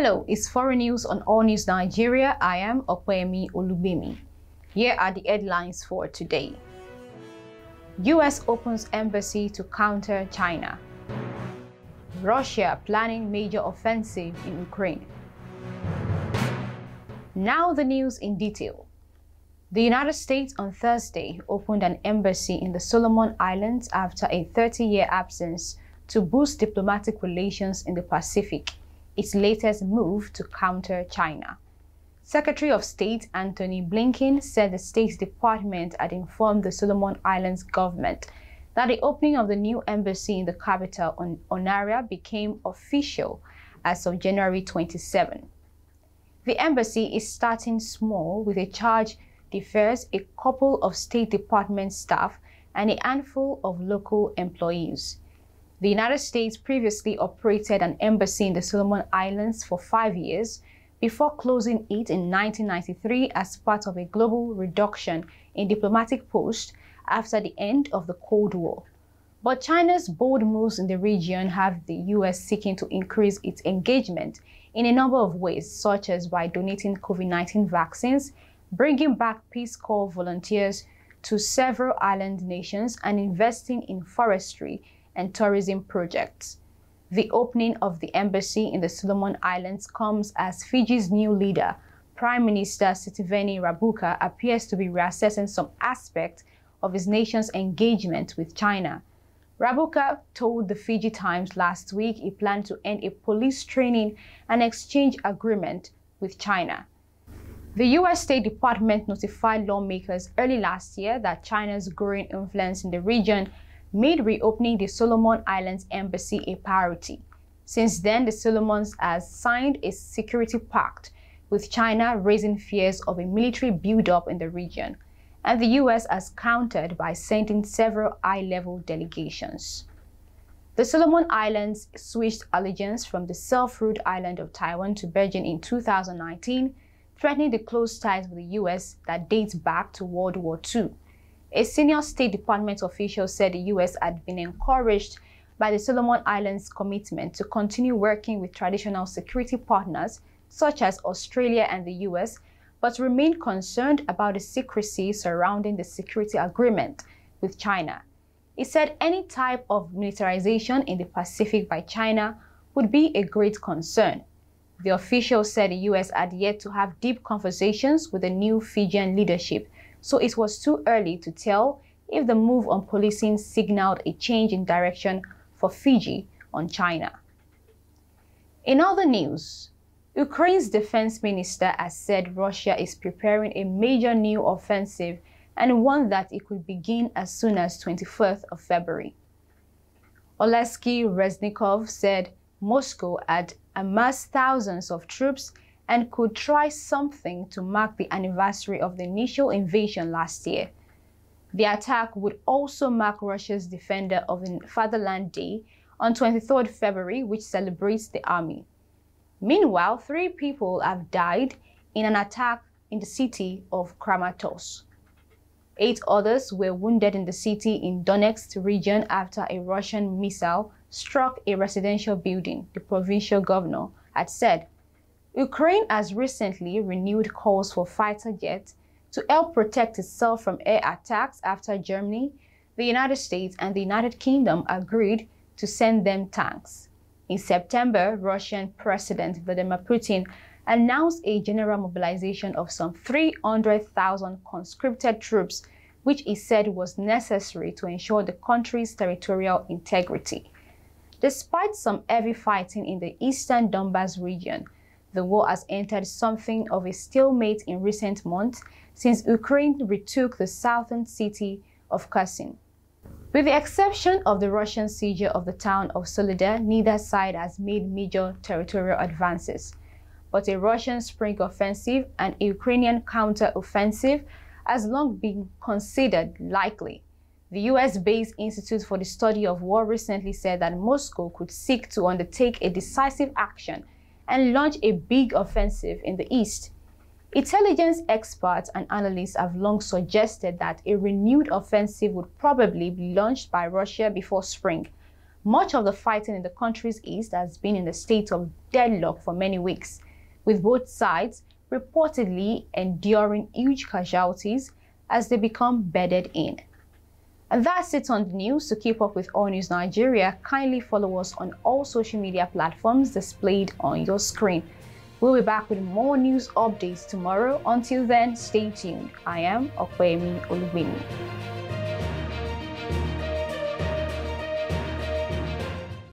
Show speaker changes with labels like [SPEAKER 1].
[SPEAKER 1] Hello, it's Foreign News on Allnews Nigeria. I am Opeyemi Olubemi. Here are the headlines for today. US opens embassy to counter China. Russia planning major offensive in Ukraine. Now the news in detail. The United States on Thursday opened an embassy in the Solomon Islands after a 30-year absence to boost diplomatic relations in the Pacific, its latest move to counter China. Secretary of State Antony Blinken said the State Department had informed the Solomon Islands government that the opening of the new embassy in the capital on Onaria became official as of January 27. The embassy is starting small with a charge defers a couple of State Department staff and a handful of local employees. The United States previously operated an embassy in the Solomon Islands for 5 years before closing it in 1993 as part of a global reduction in diplomatic posts after the end of the Cold War. But China's bold moves in the region have the US seeking to increase its engagement in a number of ways, such as by donating COVID-19 vaccines, bringing back Peace Corps volunteers to several island nations, and investing in forestry and tourism projects. The opening of the embassy in the Solomon Islands comes as Fiji's new leader, Prime Minister Sitiveni Rabuka, appears to be reassessing some aspect of his nation's engagement with China. Rabuka told the Fiji Times last week he planned to end a police training and exchange agreement with China. The US State Department notified lawmakers early last year that China's growing influence in the region made reopening the Solomon Islands embassy a priority. Since then, the Solomons has signed a security pact with China, raising fears of a military buildup in the region, and the US has countered by sending several high-level delegations. The Solomon Islands switched allegiance from the self-ruled island of Taiwan to Beijing in 2019, threatening the close ties with the US that dates back to World War II. A senior State Department official said the US had been encouraged by the Solomon Islands' commitment to continue working with traditional security partners such as Australia and the US, but remained concerned about the secrecy surrounding the security agreement with China. He said any type of militarization in the Pacific by China would be a great concern. The official said the US had yet to have deep conversations with the new Fijian leadership, so it was too early to tell if the move on policing signaled a change in direction for Fiji on China. In other news, Ukraine's defense minister has said Russia is preparing a major new offensive and one that it could begin as soon as 24th of February. Oleksiy Reznikov said Moscow had amassed thousands of troops and could try something to mark the anniversary of the initial invasion last year. The attack would also mark Russia's Defender of the Fatherland Day on 23rd February, which celebrates the army. Meanwhile, 3 people have died in an attack in the city of Kramatorsk. 8 others were wounded in the city in Donetsk region after a Russian missile struck a residential building, the provincial governor had said. Ukraine has recently renewed calls for fighter jets to help protect itself from air attacks after Germany, the United States, and the United Kingdom agreed to send them tanks. In September, Russian President Vladimir Putin announced a general mobilization of some 300,000 conscripted troops, which he said was necessary to ensure the country's territorial integrity. Despite some heavy fighting in the eastern Donbas region, the war has entered something of a stalemate in recent months since Ukraine retook the southern city of Kherson. With the exception of the Russian siege of the town of Soledar, neither side has made major territorial advances. But a Russian spring offensive and a Ukrainian counter-offensive has long been considered likely. The US-based Institute for the Study of War recently said that Moscow could seek to undertake a decisive action and launch a big offensive in the east. Intelligence experts and analysts have long suggested that a renewed offensive would probably be launched by Russia before spring, Much of the fighting in the country's east has been in a state of deadlock for many weeks, with both sides reportedly enduring huge casualties as they become bedded in. And that's it on the news. To keep up with Allnews Nigeria, kindly follow us on all social media platforms displayed on your screen. We'll be back with more news updates tomorrow. Until then, stay tuned. I am Okwemi Olubini.